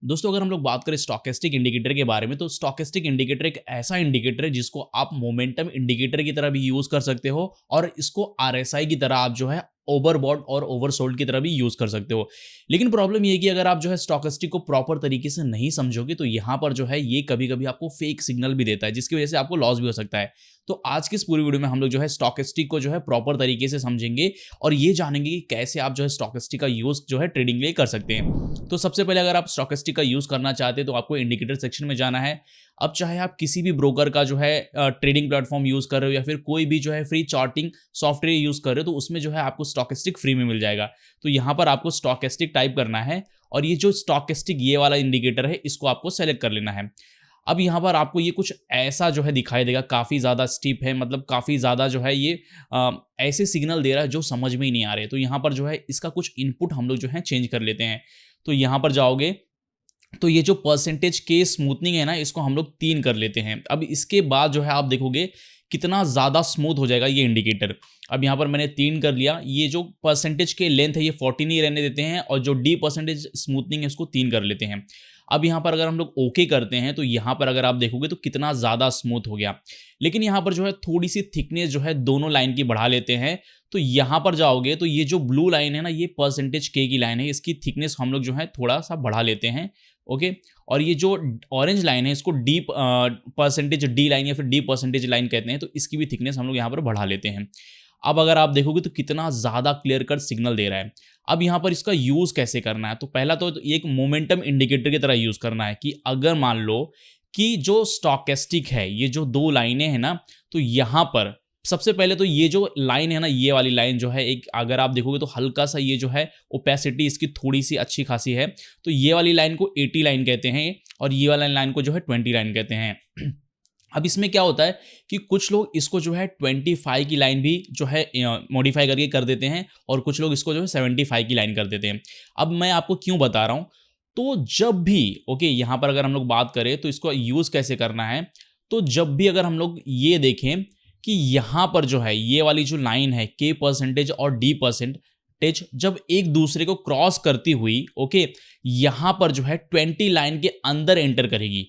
दोस्तों अगर हम लोग बात करें स्टॉकेस्टिक इंडिकेटर के बारे में, तो स्टॉकेस्टिक इंडिकेटर एक ऐसा इंडिकेटर है जिसको आप मोमेंटम इंडिकेटर की तरह भी यूज कर सकते हो और इसको आरएसआई की तरह आप जो है ओवरबॉट और ओवरसोल्ड की तरह भी यूज कर सकते हो। लेकिन प्रॉब्लम ये है कि अगर आप जो है स्टॉकेस्टिक को प्रॉपर तरीके से नहीं समझोगे तो यहाँ पर जो है ये कभी कभी आपको फेक सिग्नल भी देता है, जिसकी वजह से आपको लॉस भी हो सकता है। तो आज की इस पूरी वीडियो में हम लोग जो है स्टॉकेस्टिक को जो है प्रॉपर तरीके से समझेंगे और ये जानेंगे कि कैसे आप जो है स्टॉकेस्टिक का यूज जो है ट्रेडिंग के लिए कर सकते हैं। तो सबसे पहले अगर आप स्टॉकेस्टिक का यूज करना चाहते हैं तो आपको इंडिकेटर सेक्शन में जाना है। अब चाहे आप किसी भी ब्रोकर का जो है ट्रेडिंग प्लेटफॉर्म यूज कर रहे हो या फिर कोई भी जो है फ्री चार्टिंग सॉफ्टवेयर यूज कर रहे हो, तो उसमें जो है आपको स्टॉकेस्टिक फ्री में मिल जाएगा। तो यहाँ पर आपको स्टॉकेस्टिक टाइप करना है और ये जो स्टॉकेस्टिक ये वाला इंडिकेटर है इसको आपको सेलेक्ट कर लेना है। अब यहाँ पर आपको ये कुछ ऐसा जो है दिखाई देगा, काफ़ी ज़्यादा स्टीप है, मतलब काफ़ी ज़्यादा जो है ये ऐसे सिग्नल दे रहा है जो समझ में ही नहीं आ रहे। तो यहाँ पर जो है इसका कुछ इनपुट हम लोग जो है चेंज कर लेते हैं। तो यहाँ पर जाओगे तो ये जो परसेंटेज के स्मूथनिंग है ना, इसको हम लोग 3 कर लेते हैं। अब इसके बाद जो है आप देखोगे कितना ज़्यादा स्मूथ हो जाएगा ये इंडिकेटर। अब यहाँ पर मैंने 3 कर लिया। ये जो परसेंटेज के लेंथ है ये 14 ही रहने देते हैं और जो डी परसेंटेज स्मूथनिंग है उसको 3 कर लेते हैं। अब यहाँ पर अगर हम लोग ओके करते हैं तो यहाँ पर अगर आप देखोगे तो कितना ज़्यादा स्मूथ हो गया। लेकिन यहाँ पर जो है थोड़ी सी थिकनेस जो है दोनों लाइन की बढ़ा लेते हैं। तो यहाँ पर जाओगे तो ये जो ब्लू लाइन है ना, ये परसेंटेज के की लाइन है, इसकी थिकनेस हम लोग जो है थोड़ा सा बढ़ा लेते हैं। ओके, और ये जो ऑरेंज लाइन है इसको डी परसेंटेज डी लाइन या फिर डी परसेंटेज लाइन कहते हैं, तो इसकी भी थिकनेस हम लोग यहाँ पर बढ़ा लेते हैं। अब अगर आप देखोगे तो कितना ज़्यादा क्लियर कट सिग्नल दे रहा है। अब यहाँ पर इसका यूज़ कैसे करना है, तो पहला तो ये एक मोमेंटम इंडिकेटर की तरह यूज़ करना है कि अगर मान लो कि जो स्टॉकेस्टिक है, ये जो 2 लाइनें हैं ना, तो यहाँ पर सबसे पहले तो ये जो लाइन है ना, ये वाली लाइन जो है एक, अगर आप देखोगे तो हल्का सा ये जो है ओपेसिटी इसकी थोड़ी सी अच्छी खासी है। तो ये वाली लाइन को 80 लाइन कहते हैं और ये वाली लाइन को जो है 20 लाइन कहते हैं। अब इसमें क्या होता है कि कुछ लोग इसको जो है 25 की लाइन भी जो है मॉडिफाई करके कर देते हैं और कुछ लोग इसको जो है 75 की लाइन कर देते हैं। अब मैं आपको क्यों बता रहा हूँ, तो जब भी यहाँ पर अगर हम लोग बात करें तो इसको यूज़ कैसे करना है, तो जब भी अगर हम लोग ये देखें कि यहाँ पर जो है ये वाली जो लाइन है के परसेंटेज और डी परसेंटेज जब एक दूसरे को क्रॉस करती हुई यहाँ पर जो है 20 लाइन के अंदर एंटर करेगी,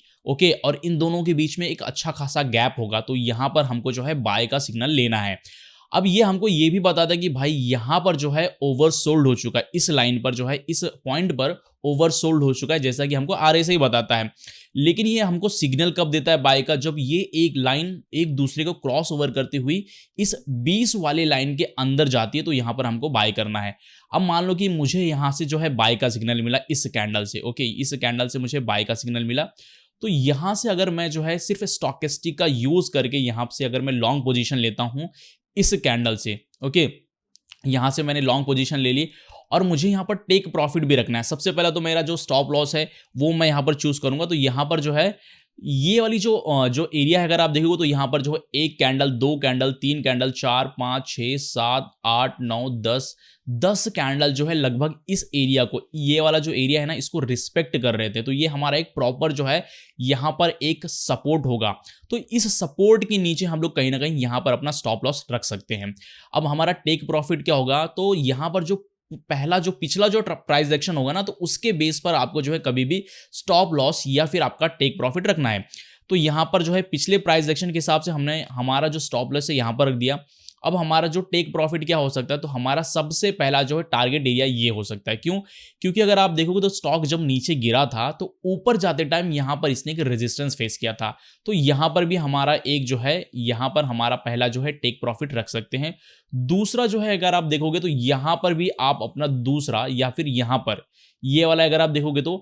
और इन दोनों के बीच में एक अच्छा खासा गैप होगा, तो यहाँ पर हमको जो है बाय का सिग्नल लेना है। अब ये हमको ये भी बताता है कि भाई यहाँ पर जो है ओवरसोल्ड हो चुका है, इस लाइन पर जो है इस पॉइंट पर ओवरसोल्ड हो चुका है, जैसा कि हमको आरएसआई बताता है। लेकिन ये हमको सिग्नल कब देता है बाय का, जब ये एक लाइन एक दूसरे को क्रॉस ओवर करती हुई इस 20 वाले लाइन के अंदर जाती है, तो यहाँ पर हमको बाय करना है। अब मान लो कि मुझे यहाँ से जो है बाय का सिग्नल मिला इस कैंडल से, इस कैंडल से मुझे बाय का सिग्नल मिला। तो यहाँ से अगर मैं जो है सिर्फ स्टॉकेस्टिक का यूज करके यहाँ से अगर मैं लॉन्ग पोजीशन लेता हूँ इस कैंडल से, यहाँ से मैंने लॉन्ग पोजीशन ले ली और मुझे यहाँ पर टेक प्रॉफिट भी रखना है। सबसे पहला तो मेरा जो स्टॉप लॉस है वो मैं यहाँ पर चूज करूंगा। तो यहाँ पर जो है ये वाली जो एरिया है, अगर आप देखोगे तो यहाँ पर जो है 1 कैंडल, 2 कैंडल, 3 कैंडल, 4, 5, 6, 7, 8, 9, 10 कैंडल जो है लगभग इस एरिया को, ये वाला जो एरिया है ना, इसको रिस्पेक्ट कर रहे थे। तो ये हमारा एक प्रॉपर जो है यहाँ पर एक सपोर्ट होगा। तो इस सपोर्ट के नीचे हम लोग कहीं ना कहीं यहाँ पर अपना स्टॉप लॉस रख सकते हैं। अब हमारा टेक प्रॉफिट क्या होगा, तो यहाँ पर जो पिछला जो प्राइस एक्शन होगा ना, तो उसके बेस पर आपको जो है कभी भी स्टॉप लॉस या फिर आपका टेक प्रॉफिट रखना है। तो यहाँ पर जो है पिछले प्राइस एक्शन के हिसाब से हमने हमारा जो स्टॉप लॉस है यहाँ पर रख दिया। अब हमारा जो टेक प्रॉफिट क्या हो सकता है, तो हमारा सबसे पहला जो है टारगेट एरिया ये हो सकता है। क्यों? क्योंकि अगर आप देखोगे तो स्टॉक जब नीचे गिरा था तो ऊपर जाते टाइम यहाँ पर इसने एक रेजिस्टेंस फेस किया था। तो यहाँ पर भी हमारा एक जो है यहाँ पर हमारा पहला जो है टेक प्रॉफिट रख सकते हैं। दूसरा जो है अगर आप देखोगे तो यहाँ पर भी आप अपना दूसरा, या फिर यहाँ पर ये वाला अगर आप देखोगे तो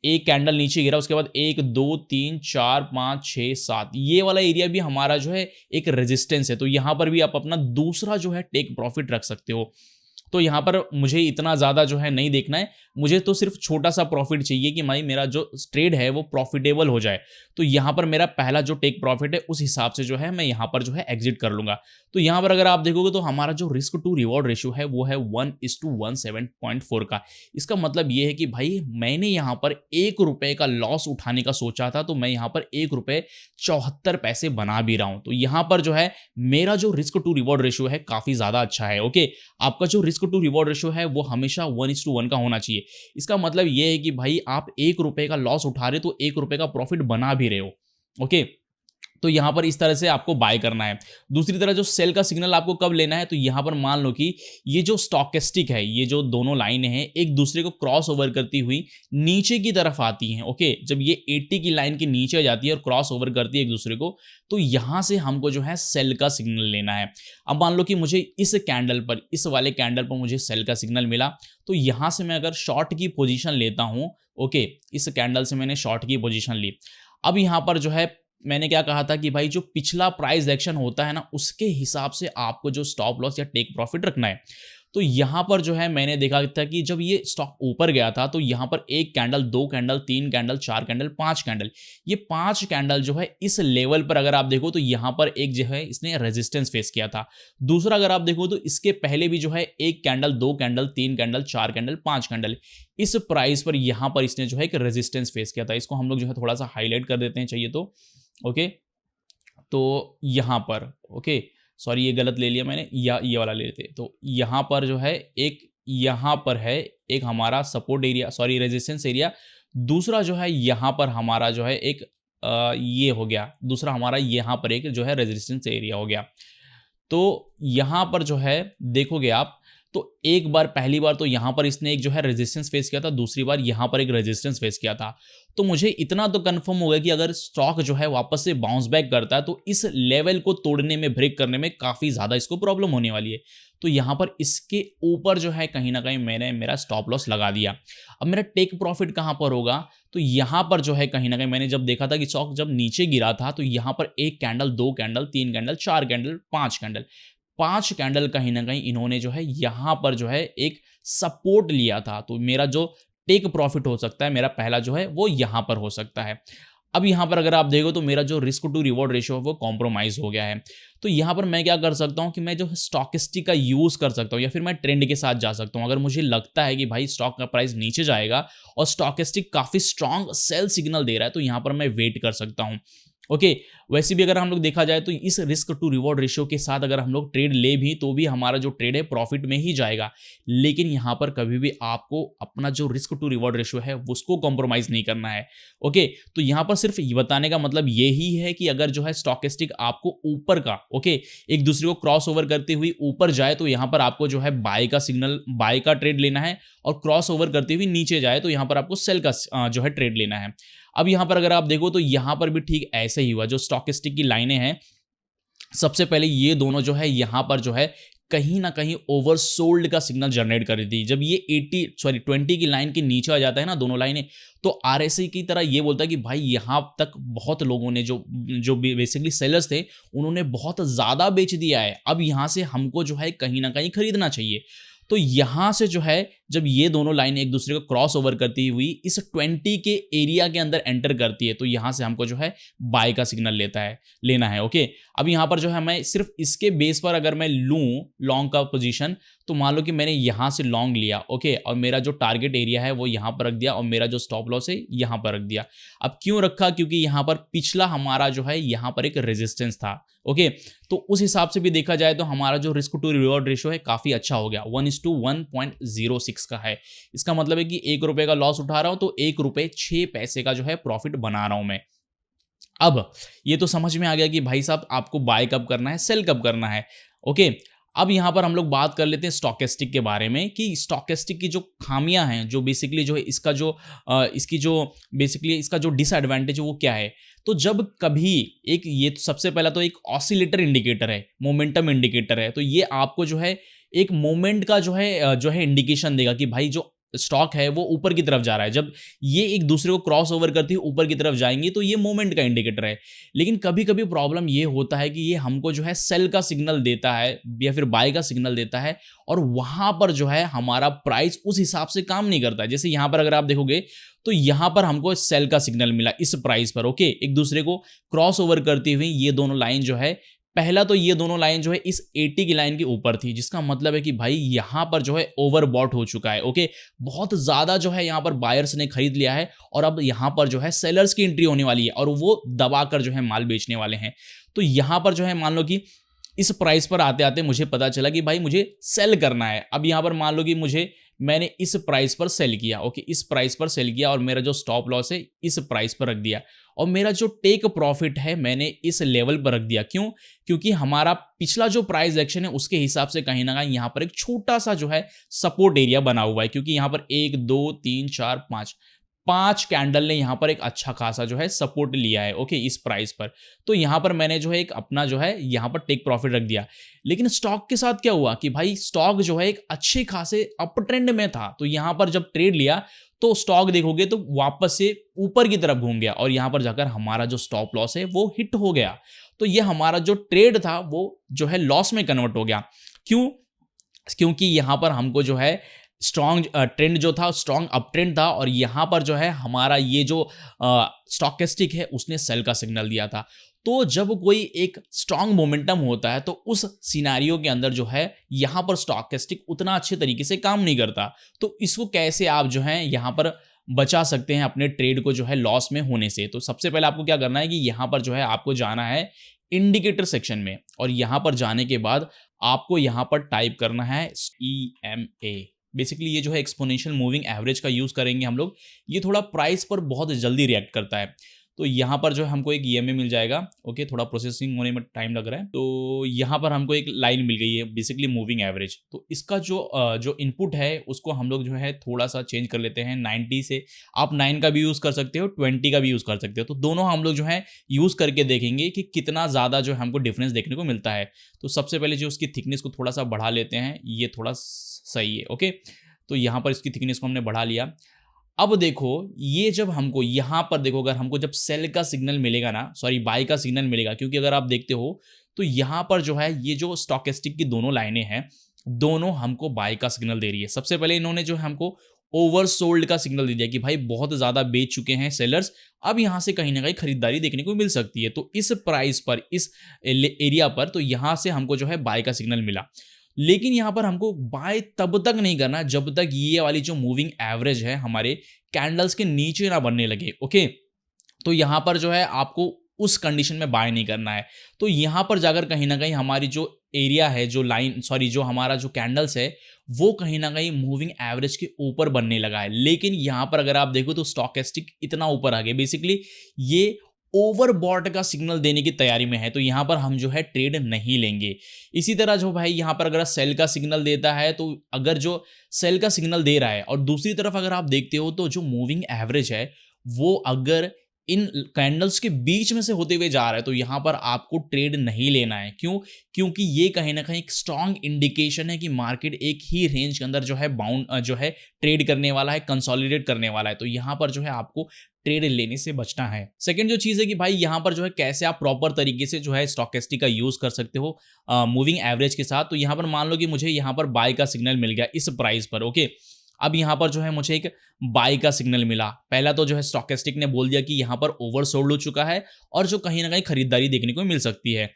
एक कैंडल नीचे गिरा, उसके बाद 1 2 3 4 5 6 7 ये वाला एरिया भी हमारा जो है एक रेजिस्टेंस है। तो यहाँ पर भी आप अपना दूसरा जो है टेक प्रॉफिट रख सकते हो। तो यहाँ पर मुझे इतना ज़्यादा जो है नहीं देखना है, मुझे तो सिर्फ छोटा सा प्रॉफिट चाहिए कि भाई मेरा जो ट्रेड है वो प्रॉफिटेबल हो जाए। तो यहाँ पर मेरा पहला जो टेक प्रॉफिट है उस हिसाब से जो है मैं यहाँ पर जो है एग्जिट कर लूँगा। तो यहाँ पर अगर आप देखोगे तो हमारा जो रिस्क टू रिवॉर्ड रेशियो है वो है 1:17.4 का। इसका मतलब ये है कि भाई मैंने यहाँ पर 1 रुपये का लॉस उठाने का सोचा था, तो मैं यहाँ पर 1 रुपये 74 पैसे बना भी रहा हूँ। तो यहाँ पर जो है मेरा जो रिस्क टू रिवॉर्ड रेशियो है काफ़ी ज़्यादा अच्छा है। आपका जो रिस्क टू रिवॉर्ड रेशियो है वो हमेशा 1:1 का होना चाहिए। इसका मतलब ये है कि भाई आप ₹1 का लॉस उठा रहे हो तो ₹1 का प्रॉफिट बना भी रहे हो। ओके, तो यहाँ पर इस तरह से आपको बाय करना है। दूसरी तरह जो सेल का सिग्नल आपको कब लेना है, तो यहाँ पर मान लो कि ये जो स्टॉकेस्टिक है, ये जो दोनों लाइनें हैं एक दूसरे को क्रॉस ओवर करती हुई नीचे की तरफ आती हैं। ओके, जब ये 80 की लाइन के नीचे जाती है और क्रॉस ओवर करती है एक दूसरे को, तो यहाँ से हमको जो है सेल का सिग्नल लेना है। अब मान लो कि मुझे इस कैंडल पर, इस वाले कैंडल पर मुझे सेल का सिग्नल मिला, तो यहाँ से मैं अगर शॉर्ट की पोजीशन लेता हूँ, ओके, इस कैंडल से मैंने शॉर्ट की पोजीशन ली। अब यहाँ पर जो है मैंने क्या कहा था कि भाई जो पिछला प्राइस एक्शन होता है ना, उसके हिसाब से आपको जो स्टॉप लॉस या टेक प्रॉफिट रखना है। तो यहाँ पर जो है मैंने देखा था कि जब ये स्टॉक ऊपर गया था तो यहाँ पर 1 candle, 2 candle, 3 candle, 4 candle, 5 candle, ये 5 कैंडल जो है इस लेवल पर अगर आप देखो तो यहाँ पर एक जो है इसने रेजिस्टेंस फेस किया था। दूसरा अगर आप देखो तो इसके पहले भी जो है 1 candle, 2 candle, 3 candle, 4 candle, 5 candle, इस प्राइस पर यहाँ पर इसने जो है एक रेजिस्टेंस फेस किया था। इसको हम लोग जो है थोड़ा सा हाईलाइट कर देते हैं चाहिए तो। ओके, तो यहाँ पर, ओके, सॉरी ये गलत ले लिया मैंने, या ये वाला ले लेते। तो यहाँ पर जो है एक, यहाँ पर है एक हमारा support area, sorry resistance area. दूसरा जो है यहाँ पर हमारा जो है एक ये हो गया, दूसरा हमारा यहाँ पर एक जो है रेजिस्टेंस एरिया हो गया। तो यहाँ पर जो है देखोगे आप तो एक बार, पहली बार तो यहाँ पर इसने एक जो है रेजिस्टेंस फेस किया था, दूसरी बार यहाँ पर एक रेजिस्टेंस फेस किया था। तो मुझे इतना तो कंफर्म हो गया कि अगर स्टॉक जो है वापस से बाउंस बैक करता है तो इस लेवल को तोड़ने में, ब्रेक करने में काफ़ी ज़्यादा इसको प्रॉब्लम होने वाली है। तो यहाँ पर इसके ऊपर जो है कहीं ना कहीं मैंने मेरा स्टॉप लॉस लगा दिया। अब मेरा टेक प्रॉफिट कहाँ पर होगा, तो यहाँ पर जो है कहीं ना कहीं मैंने जब देखा था कि स्टॉक जब नीचे गिरा था तो यहाँ पर 1 candle, 2 candle, 3 candle, 4 candle, 5 candle, 5 candle कहीं ना कहीं इन्होंने जो है यहाँ पर जो है एक सपोर्ट लिया था। तो मेरा जो टेक प्रॉफिट हो सकता है, मेरा पहला जो है वो यहाँ पर हो सकता है। अब यहाँ पर अगर आप देखो तो मेरा जो रिस्क टू रिवॉर्ड रेशियो है वो कॉम्प्रोमाइज हो गया है। तो यहाँ पर मैं क्या कर सकता हूँ कि मैं जो स्टॉकिस्टिक का यूज कर सकता हूँ या फिर मैं ट्रेंड के साथ जा सकता हूँ। अगर मुझे लगता है कि भाई स्टॉक का प्राइस नीचे जाएगा और स्टॉकिस्टिक काफी स्ट्रॉन्ग सेल सिग्नल दे रहा है, तो यहाँ पर मैं वेट कर सकता हूँ। ओके, वैसे भी अगर हम लोग देखा जाए तो इस रिस्क टू रिवॉर्ड रेशियो के साथ अगर हम लोग ट्रेड ले भी तो भी हमारा जो ट्रेड है प्रॉफिट में ही जाएगा। लेकिन यहाँ पर कभी भी आपको अपना जो रिस्क टू रिवॉर्ड रेशियो है उसको कॉम्प्रोमाइज नहीं करना है। ओके, तो यहाँ पर सिर्फ ये बताने का मतलब यही है कि अगर जो है स्टॉकिस्टिक आपको ऊपर का, ओके, एक दूसरे को क्रॉस ओवर करते हुए ऊपर जाए तो यहाँ पर आपको जो है बाय का सिग्नल, बाय का ट्रेड लेना है, और क्रॉस ओवर करते हुए नीचे जाए तो यहाँ पर आपको सेल का जो है ट्रेड लेना है। अब यहाँ पर अगर आप देखो तो यहाँ पर भी ठीक ऐसे ही हुआ। जो स्टॉकिस्टिक की लाइनें हैं, सबसे पहले ये दोनों जो है यहाँ पर जो है कहीं ना कहीं ओवरसोल्ड का सिग्नल जनरेट कर रही थी। जब ये 20 की लाइन के नीचे आ जाता है ना दोनों लाइनें, तो आरएसआई की तरह ये बोलता है कि भाई यहाँ तक बहुत लोगों ने जो बेसिकली सेलर्स थे उन्होंने बहुत ज़्यादा बेच दिया है, अब यहाँ से हमको जो है कहीं ना कहीं खरीदना चाहिए। तो यहाँ से जो है जब ये दोनों लाइन एक दूसरे को क्रॉस ओवर करती हुई इस 20 के एरिया के अंदर एंटर करती है, तो यहाँ से हमको जो है बाय का सिग्नल लेना है। ओके, अब यहाँ पर जो है मैं सिर्फ इसके बेस पर अगर मैं लूँ लॉन्ग का पोजीशन, तो मान लो कि मैंने यहाँ से लॉन्ग लिया, ओके, और मेरा जो टारगेट एरिया है वो यहाँ पर रख दिया और मेरा जो स्टॉप लॉस है यहाँ पर रख दिया। अब क्यों रखा, क्योंकि यहाँ पर पिछला हमारा जो है यहाँ पर एक रेजिस्टेंस था। ओके, तो उस हिसाब से भी देखा जाए तो हमारा जो रिस्क टू रिवॉर्ड रेशियो है काफी अच्छा हो गया, 1:1.06 का है। इसका मतलब है कि ₹1 का लॉस उठा रहा हूं तो ₹1.06 का जो है प्रॉफिट बना रहा हूं मैं। अब ये तो समझ में आ गया कि भाई साहब आपको बाय कब करना है, सेल कब करना है। ओके, अब यहाँ पर हम लोग बात कर लेते हैं स्टॉकेस्टिक के बारे में कि स्टॉकेस्टिक की जो खामियां हैं, जो बेसिकली जो है इसका जो इसकी जो बेसिकली इसका जो डिसएडवांटेज है वो क्या है। तो जब कभी एक, ये तो सबसे पहला तो एक ऑसिलेटर इंडिकेटर है, मोमेंटम इंडिकेटर है, तो ये आपको जो है एक मोमेंट का जो है इंडिकेशन देगा कि भाई जो स्टॉक है वो ऊपर की तरफ जा रहा है। जब ये एक दूसरे को क्रॉस ओवर करती है ऊपर की तरफ जाएंगी तो ये मोमेंट का इंडिकेटर है। लेकिन कभी कभी प्रॉब्लम ये होता है कि ये हमको जो है सेल का सिग्नल देता है या फिर बाय का सिग्नल देता है, और वहां पर जो है हमारा प्राइस उस हिसाब से काम नहीं करता है। जैसे यहां पर अगर आप देखोगे तो यहां पर हमको सेल का सिग्नल मिला इस प्राइस पर। ओके, एक दूसरे को क्रॉस ओवर करती हुई ये दोनों लाइन जो है, पहला तो ये दोनों लाइन जो है इस 80 की लाइन के ऊपर थी, जिसका मतलब है कि भाई यहां पर जो है ओवरबॉट हो चुका है। ओके, बहुत ज्यादा जो है यहां पर बायर्स ने खरीद लिया है और अब यहां पर जो है सेलर्स की एंट्री होने वाली है और वो दबाकर जो है माल बेचने वाले हैं। तो यहां पर जो है मान लो कि इस प्राइस पर आते आते मुझे पता चला कि भाई मुझे सेल करना है। अब यहाँ पर मान लो कि मैंने इस प्राइस पर सेल किया, ओके, इस प्राइस पर सेल किया और मेरा जो स्टॉप लॉस है इस प्राइस पर रख दिया और मेरा जो टेक प्रॉफिट है मैंने इस लेवल पर रख दिया। क्यों? क्योंकि हमारा पिछला जो प्राइस एक्शन है उसके हिसाब से कहीं ना कहीं यहाँ पर एक छोटा सा जो है सपोर्ट एरिया बना हुआ है, क्योंकि यहाँ पर 1 2 3 4 5 कैंडल ने यहाँ पर एक अच्छा खासा जो है सपोर्ट लिया है, ओके, इस प्राइस पर। तो यहाँ पर मैंने जो है एक अपना जो है यहाँ पर टेक प्रॉफिट रख दिया। लेकिन स्टॉक के साथ क्या हुआ कि भाई स्टॉक जो है एक अच्छे खासे अप ट्रेंड में था, तो यहाँ पर जब ट्रेड लिया तो स्टॉक देखोगे तो वापस से ऊपर की तरफ घूम गया और यहाँ पर जाकर हमारा जो स्टॉप लॉस है वो हिट हो गया। तो ये हमारा जो ट्रेड था वो जो है लॉस में कन्वर्ट हो गया। क्यों? क्योंकि यहाँ पर हमको जो है स्ट्रॉन्ग ट्रेंड जो था स्ट्रॉन्ग अप ट्रेंड था और यहाँ पर जो है हमारा ये जो स्टॉकेस्टिक है उसने सेल का सिग्नल दिया था। तो जब कोई एक स्ट्रॉन्ग मोमेंटम होता है तो उस सिनारियो के अंदर जो है यहाँ पर स्टॉकेस्टिक उतना अच्छे तरीके से काम नहीं करता। तो इसको कैसे आप जो है यहाँ पर बचा सकते हैं अपने ट्रेड को जो है लॉस में होने से? तो सबसे पहले आपको क्या करना है कि यहाँ पर जो है आपको जाना है इंडिकेटर सेक्शन में और यहाँ पर जाने के बाद आपको यहाँ पर टाइप करना है EMA। बेसिकली ये जो है एक्सपोनेंशियल मूविंग एवरेज का यूज़ करेंगे हम लोग। ये थोड़ा प्राइस पर बहुत जल्दी रिएक्ट करता है। तो यहाँ पर जो है हमको एक EMA मिल जाएगा, ओके, थोड़ा प्रोसेसिंग होने में टाइम लग रहा है। तो यहाँ पर हमको एक लाइन मिल गई है बेसिकली मूविंग एवरेज। तो इसका जो इनपुट है उसको हम लोग जो है थोड़ा सा चेंज कर लेते हैं 90 से। आप 9 का भी यूज़ कर सकते हो, 20 का भी यूज़ कर सकते हो। तो दोनों हम लोग जो है यूज़ करके देखेंगे कि कितना ज़्यादा जो हमको डिफरेंस देखने को मिलता है। तो सबसे पहले जो उसकी थिकनेस को थोड़ा सा बढ़ा लेते हैं, ये थोड़ा सही है, ओके। तो यहाँ पर इसकी थिकनेस को हमने बढ़ा लिया। अब देखो ये जब हमको यहाँ पर देखो अगर हमको जब सेल का सिग्नल मिलेगा ना, सॉरी बाय का सिग्नल मिलेगा, क्योंकि अगर आप देखते हो तो यहाँ पर जो है ये जो स्टॉकेस्टिक की दोनों लाइनें हैं दोनों हमको बाय का सिग्नल दे रही है। सबसे पहले इन्होंने जो हमको ओवरसोल्ड का सिग्नल दे दिया कि भाई बहुत ज़्यादा बेच चुके हैं सेलर्स, अब यहाँ से कहीं ना कहीं खरीदारी देखने को मिल सकती है। तो इस प्राइस पर इस एरिया पर तो यहाँ से हमको जो है बाय का सिग्नल मिला। लेकिन यहाँ पर हमको बाय तब तक नहीं करना जब तक ये वाली जो मूविंग एवरेज है हमारे कैंडल्स के नीचे ना बनने लगे, ओके। तो यहाँ पर जो है आपको उस कंडीशन में बाय नहीं करना है। तो यहाँ पर जाकर कहीं ना कहीं हमारी जो एरिया है, जो लाइन सॉरी जो हमारा जो कैंडल्स है वो कहीं ना कहीं मूविंग एवरेज के ऊपर बनने लगा है। लेकिन यहाँ पर अगर आप देखो तो स्टॉकेस्टिक इतना ऊपर आ गया, बेसिकली ये ओवरबॉट का सिग्नल देने की तैयारी में है। तो यहाँ पर हम जो है ट्रेड नहीं लेंगे। इसी तरह जो भाई यहाँ पर अगर सेल का सिग्नल देता है तो अगर जो सेल का सिग्नल दे रहा है और दूसरी तरफ अगर आप देखते हो तो जो मूविंग एवरेज है वो अगर इन कैंडल्स के बीच में से होते हुए जा रहा है तो यहाँ पर आपको ट्रेड नहीं लेना है। क्यों? क्योंकि ये कहीं ना कहीं एक स्ट्रांग इंडिकेशन है कि मार्केट एक ही रेंज के अंदर जो है बाउंड जो है ट्रेड करने वाला है, कंसोलिडेट करने वाला है। तो यहाँ पर जो है आपको ट्रेड लेने से बचना है। सेकंड जो चीज़ है कि भाई यहाँ पर जो है कैसे आप प्रॉपर तरीके से जो है स्टॉकेस्टिक का यूज़ कर सकते हो मूविंग एवरेज के साथ। तो यहाँ पर मान लो कि मुझे यहाँ पर बाय का सिग्नल मिल गया इस प्राइस पर, ओके। अब यहाँ पर जो है मुझे एक बाय का सिग्नल मिला। पहला तो जो है स्टॉकेस्टिक ने बोल दिया कि यहाँ पर ओवरसोल्ड हो चुका है और जो कहीं ना कहीं खरीदारी देखने को मिल सकती है।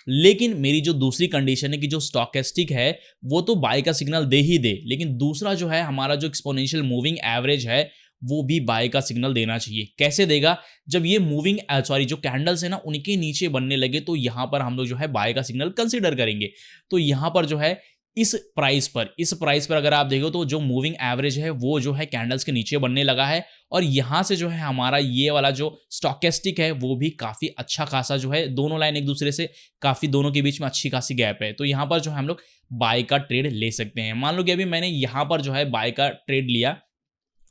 लेकिन मेरी जो दूसरी कंडीशन है कि जो स्टॉकेस्टिक है वो तो बाय का सिग्नल दे ही दे, लेकिन दूसरा जो है हमारा जो एक्सपोनेंशियल मूविंग एवरेज है वो भी बाय का सिग्नल देना चाहिए। कैसे देगा? जब ये मूविंग जो कैंडल्स है ना उनके नीचे बनने लगे तो यहाँ पर हम लोग जो है बाय का सिग्नल कंसीडर करेंगे। तो यहाँ पर जो है इस प्राइस पर अगर आप देखो तो जो मूविंग एवरेज है वो जो है कैंडल्स के नीचे बनने लगा है और यहाँ से जो है हमारा ये वाला जो स्टॉकेस्टिक है वो भी काफ़ी अच्छा खासा जो है दोनों लाइन एक दूसरे से काफ़ी दोनों के बीच में अच्छी खासी गैप है। तो यहाँ पर जो है हम लोग बाय का ट्रेड ले सकते हैं। मान लो कि अभी मैंने यहाँ पर जो है बाय का ट्रेड लिया,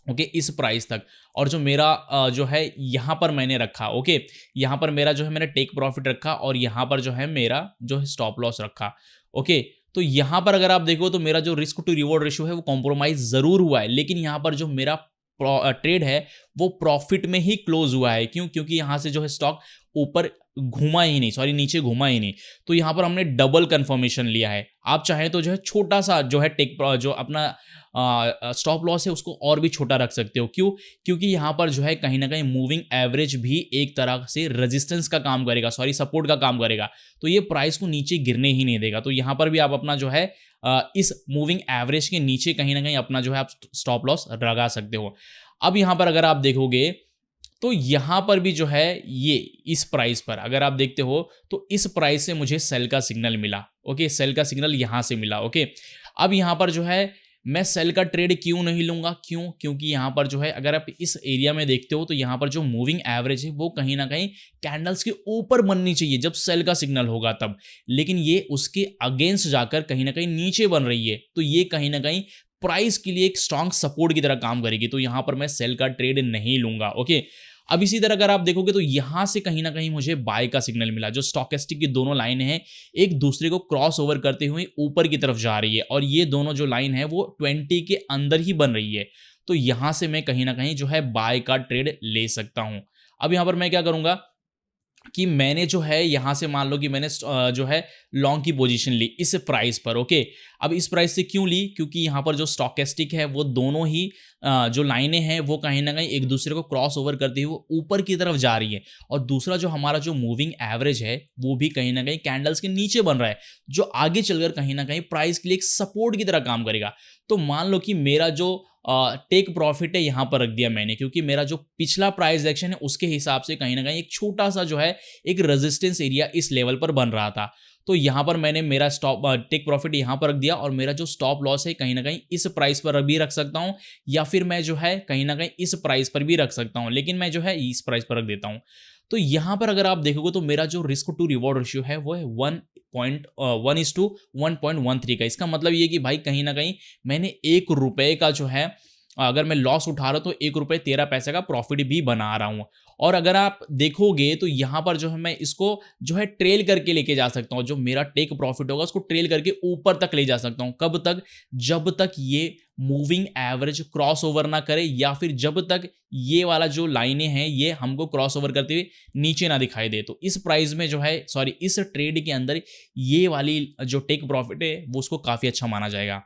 ओके, इस प्राइस तक, और जो मेरा जो है यहाँ पर मैंने रखा, ओके, यहाँ पर मेरा जो है मैंने टेक प्रॉफिट रखा और यहाँ पर जो है मेरा जो है स्टॉप लॉस रखा, ओके। तो यहाँ पर अगर आप देखो तो मेरा जो रिस्क टू रिवॉर्ड रेशियो है वो कॉम्प्रोमाइज जरूर हुआ है, लेकिन यहाँ पर जो मेरा ट्रेड है वो प्रॉफिट में ही क्लोज हुआ है। क्यों? क्योंकि यहाँ से जो है स्टॉक ऊपर घूमा ही नहीं, सॉरी नीचे घूमा ही नहीं। तो यहाँ पर हमने डबल कंफर्मेशन लिया है। आप चाहें तो जो है छोटा सा जो है जो अपना स्टॉप लॉस है उसको और भी छोटा रख सकते हो। क्यों? क्योंकि यहाँ पर जो है कहीं ना कहीं मूविंग एवरेज भी एक तरह से रेजिस्टेंस का काम करेगा, सॉरी सपोर्ट का काम करेगा। तो ये प्राइस को नीचे गिरने ही नहीं देगा। तो यहाँ पर भी आप अपना जो है इस मूविंग एवरेज के नीचे कहीं ना कहीं अपना जो है आप स्टॉप लॉस लगा सकते हो। अब यहाँ पर अगर आप देखोगे तो यहाँ पर भी जो है ये इस प्राइस पर अगर आप देखते हो तो इस प्राइस से मुझे सेल का सिग्नल मिला। ओके, सेल का सिग्नल यहाँ से मिला। ओके, अब यहाँ पर जो है मैं सेल का ट्रेड क्यों नहीं लूंगा, क्यों? क्योंकि यहाँ पर जो है अगर आप इस एरिया में देखते हो तो यहाँ पर जो मूविंग एवरेज है वो कहीं ना कहीं कैंडल्स के ऊपर बननी चाहिए जब सेल का सिग्नल होगा तब, लेकिन ये उसके अगेंस्ट जाकर कहीं ना कहीं नीचे बन रही है। तो ये कहीं ना कहीं प्राइस के लिए एक स्ट्रांग सपोर्ट की तरह काम करेगी। तो यहाँ पर मैं सेल का ट्रेड नहीं लूंगा। ओके, अब इसी तरह अगर आप देखोगे तो यहां से कहीं ना कहीं मुझे बाय का सिग्नल मिला। जो स्टॉकेस्टिक की दोनों लाइन है एक दूसरे को क्रॉस ओवर करते हुए ऊपर की तरफ जा रही है और ये दोनों जो लाइन है वो 20 के अंदर ही बन रही है। तो यहां से मैं कहीं ना कहीं जो है बाय का ट्रेड ले सकता हूं। अब यहां पर मैं क्या करूंगा कि मैंने जो है यहाँ से मान लो कि मैंने जो है लॉन्ग की पोजीशन ली इस प्राइस पर। ओके, अब इस प्राइस से क्यों ली? क्योंकि यहाँ पर जो स्टॉकेस्टिक है वो दोनों ही जो लाइनें हैं वो कहीं ना कहीं एक दूसरे को क्रॉस ओवर करते हुए ऊपर की तरफ जा रही है और दूसरा जो हमारा जो मूविंग एवरेज है वो भी कहीं ना कहीं कैंडल्स के नीचे बन रहा है, जो आगे चलकर कहीं ना कहीं प्राइस के लिए एक सपोर्ट की तरह काम करेगा। तो मान लो कि मेरा जो टेक प्रॉफिट है यहाँ पर रख दिया मैंने, क्योंकि मेरा जो पिछला प्राइस एक्शन है उसके हिसाब से कहीं ना कहीं एक छोटा सा जो है एक रेजिस्टेंस एरिया इस लेवल पर बन रहा था। तो यहाँ पर मैंने मेरा स्टॉप टेक प्रॉफिट यहाँ पर रख दिया और मेरा जो स्टॉप लॉस है कहीं ना कहीं इस प्राइस पर भी रख सकता हूँ या फिर मैं जो है कहीं ना कहीं इस प्राइस पर भी रख सकता हूँ, लेकिन मैं जो है इस प्राइस पर रख देता हूँ। तो यहाँ पर अगर आप देखोगे तो मेरा जो रिस्क टू रिवॉर्ड रेशियो है वो है 1.1:1.13 का। इसका मतलब ये कि भाई कहीं ना कहीं मैंने ₹1 का जो है अगर मैं लॉस उठा रहा हूं तो ₹1.13 का प्रॉफिट भी बना रहा हूं। और अगर आप देखोगे तो यहां पर जो है मैं इसको जो है ट्रेल करके लेके जा सकता हूं, जो मेरा टेक प्रॉफिट होगा उसको ट्रेल करके ऊपर तक ले जा सकता हूं। कब तक? जब तक ये मूविंग एवरेज क्रॉस ओवर ना करे या फिर जब तक ये वाला जो लाइनें हैं ये हमको क्रॉस ओवर करते हुए नीचे ना दिखाई दे। तो इस प्राइस में जो है इस ट्रेड के अंदर ये वाली जो टेक प्रॉफिट है वो उसको काफी अच्छा माना जाएगा।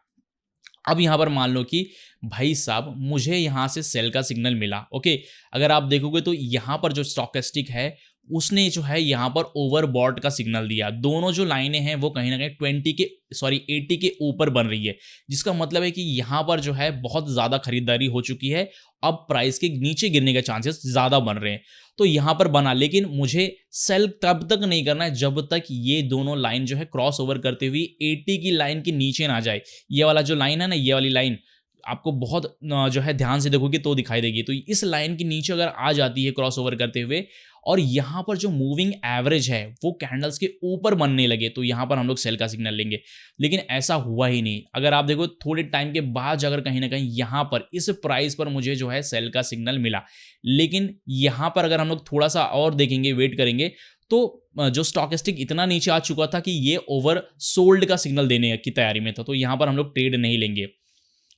अब यहां पर मान लो कि भाई साहब मुझे यहां से सेल का सिग्नल मिला। ओके, अगर आप देखोगे तो यहां पर जो स्टॉकेस्टिक है उसने जो है यहां पर ओवरबॉट का सिग्नल दिया। दोनों जो लाइनें हैं वो कहीं ना कहीं 80 के ऊपर बन रही है, जिसका मतलब है कि यहां पर जो है बहुत ज्यादा खरीदारी हो चुकी है। अब प्राइस के नीचे गिरने के चांसेस ज्यादा बन रहे हैं। तो यहां पर बना, लेकिन मुझे सेल तब तक नहीं करना है जब तक ये दोनों लाइन जो है क्रॉस ओवर करते हुए 80 की लाइन के नीचे ना जाए। ये वाला जो लाइन है ना, ये वाली लाइन आपको बहुत जो है ध्यान से देखोगे तो दिखाई देगी। तो इस लाइन के नीचे अगर आ जाती है क्रॉस ओवर करते हुए और यहां पर जो मूविंग एवरेज है वो कैंडल्स के ऊपर बनने लगे तो यहां पर हम लोग सेल का सिग्नल लेंगे, लेकिन ऐसा हुआ ही नहीं। अगर आप देखो थोड़े टाइम के बाद अगर कहीं ना कहीं यहां पर इस प्राइस पर मुझे जो है सेल का सिग्नल मिला, लेकिन यहां पर अगर हम लोग थोड़ा सा और देखेंगे, वेट करेंगे, तो जो स्टॉकेस्टिक इतना नीचे आ चुका था कि ये ओवर सोल्ड का सिग्नल देने की तैयारी में था, तो यहां पर हम लोग ट्रेड नहीं लेंगे।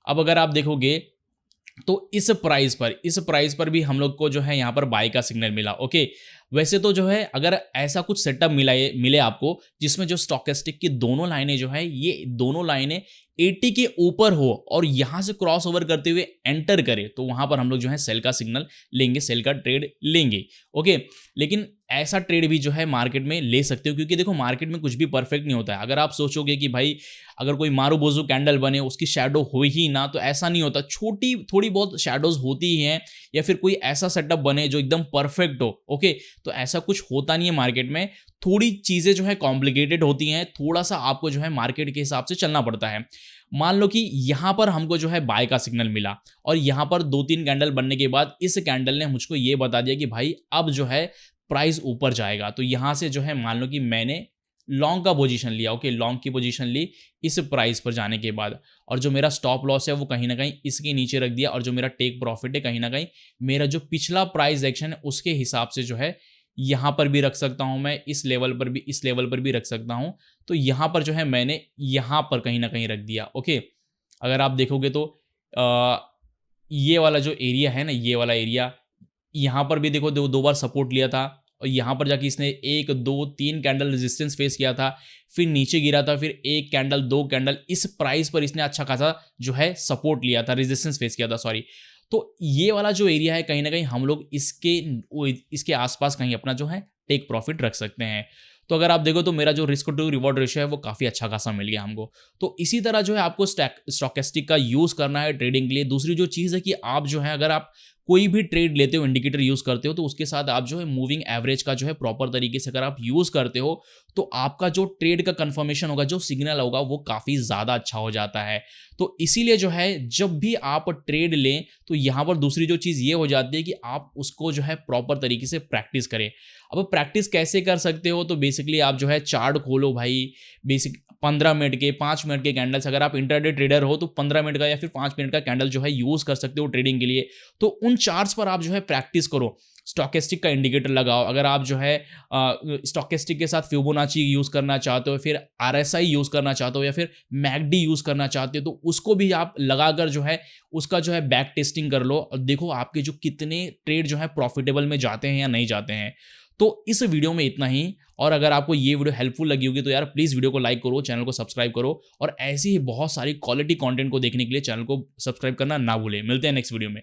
अब अगर आप देखोगे तो इस प्राइस पर भी हम लोग को जो है यहाँ पर बाय का सिग्नल मिला। ओके, वैसे तो जो है अगर ऐसा कुछ सेटअप मिले आपको जिसमें जो स्टॉकेस्टिक की दोनों लाइनें जो है ये दोनों लाइनें 80 के ऊपर हो और यहां से क्रॉस ओवर करते हुए एंटर करे, तो वहां पर हम लोग जो है सेल का सिग्नल लेंगे, सेल का ट्रेड लेंगे। ओके, लेकिन ऐसा ट्रेड भी जो है मार्केट में ले सकते हो, क्योंकि देखो मार्केट में कुछ भी परफेक्ट नहीं होता है। अगर आप सोचोगे कि भाई अगर कोई मारू बोजू कैंडल बने उसकी शैडो हो ही ना, तो ऐसा नहीं होता। छोटी थोड़ी बहुत शैडोज होती ही हैं, या फिर कोई ऐसा सेटअप बने जो एकदम परफेक्ट हो। ओके, तो ऐसा कुछ होता नहीं है मार्केट में। थोड़ी चीजें जो है कॉम्प्लिकेटेड होती हैं, थोड़ा सा आपको जो है मार्केट के हिसाब से चलना पड़ता है। मान लो कि यहां पर हमको जो है बाय का सिग्नल मिला और यहां पर 2-3 कैंडल बनने के बाद इस कैंडल ने मुझको ये बता दिया कि भाई अब जो है प्राइस ऊपर जाएगा। तो यहां से जो है मान लो कि मैंने लॉन्ग का पोजीशन लिया। ओके, लॉन्ग की पोजीशन ली इस प्राइस पर जाने के बाद, और जो मेरा स्टॉप लॉस है वो कहीं ना कहीं इसके नीचे रख दिया, और जो मेरा टेक प्रॉफिट है कहीं ना कहीं मेरा जो पिछला प्राइस एक्शन है उसके हिसाब से जो है यहां पर भी रख सकता हूं मैं, इस लेवल पर भी रख सकता हूं। तो यहां पर जो है मैंने यहां पर कहीं ना कहीं रख दिया। ओके, अगर आप देखोगे तो ये वाला जो एरिया है ना, ये वाला एरिया यहां पर भी देखो दो बार सपोर्ट लिया था, और यहां पर जाके इसने 1 2 3 कैंडल रेजिस्टेंस फेस किया था, फिर नीचे गिरा था, फिर 1 कैंडल 2 कैंडल इस प्राइस पर इसने अच्छा खासा जो है सपोर्ट लिया था, रेजिस्टेंस फेस किया था, सॉरी। तो ये वाला जो एरिया है कहीं ना कहीं हम लोग इसके आसपास कहीं अपना जो है टेक प्रॉफिट रख सकते हैं। तो अगर आप देखो तो मेरा जो रिस्क टू रिवॉर्ड रेशियो है वो काफ़ी अच्छा खासा मिल गया हमको। तो इसी तरह जो है आपको स्टॉकेस्टिक का यूज़ करना है ट्रेडिंग के लिए। दूसरी जो चीज़ है कि आप जो है अगर आप कोई भी ट्रेड लेते हो, इंडिकेटर यूज़ करते हो, तो उसके साथ आप जो है मूविंग एवरेज का जो है प्रॉपर तरीके से अगर आप यूज़ करते हो, तो आपका जो ट्रेड का कन्फर्मेशन होगा, जो सिग्नल होगा, वो काफ़ी ज़्यादा अच्छा हो जाता है। तो इसीलिए जो है जब भी आप ट्रेड लें, तो यहाँ पर दूसरी जो चीज़ ये हो जाती है कि आप उसको जो है प्रॉपर तरीके से प्रैक्टिस करें। अब प्रैक्टिस कैसे कर सकते हो? तो बेसिकली आप जो है चार्ट खोलो भाई, बेसिक 15 मिनट के, 5 मिनट के कैंडल्स, अगर आप इंट्राडे ट्रेडर हो तो 15 मिनट का या फिर 5 मिनट का कैंडल जो है यूज़ कर सकते हो ट्रेडिंग के लिए। तो उन चार्ट्स पर आप जो है प्रैक्टिस करो। स्टोकेस्टिक का इंडिकेटर लगाओ। अगर आप जो है स्टोकेस्टिक के साथ फिबोनाची यूज़ करना चाहते हो, फिर आरएसआई यूज़ करना चाहते हो या फिर मैकडी यूज़ करना चाहते हो, तो उसको भी आप लगाकर जो है उसका जो है बैक टेस्टिंग कर लो और देखो आपके जो कितने ट्रेड जो है प्रॉफिटेबल में जाते हैं या नहीं जाते हैं। तो इस वीडियो में इतना ही, और अगर आपको ये वीडियो हेल्पफुल लगी होगी तो यार प्लीज़ वीडियो को लाइक करो, चैनल को सब्सक्राइब करो और ऐसी ही बहुत सारी क्वालिटी कंटेंट को देखने के लिए चैनल को सब्सक्राइब करना ना भूलें। मिलते हैं नेक्स्ट वीडियो में।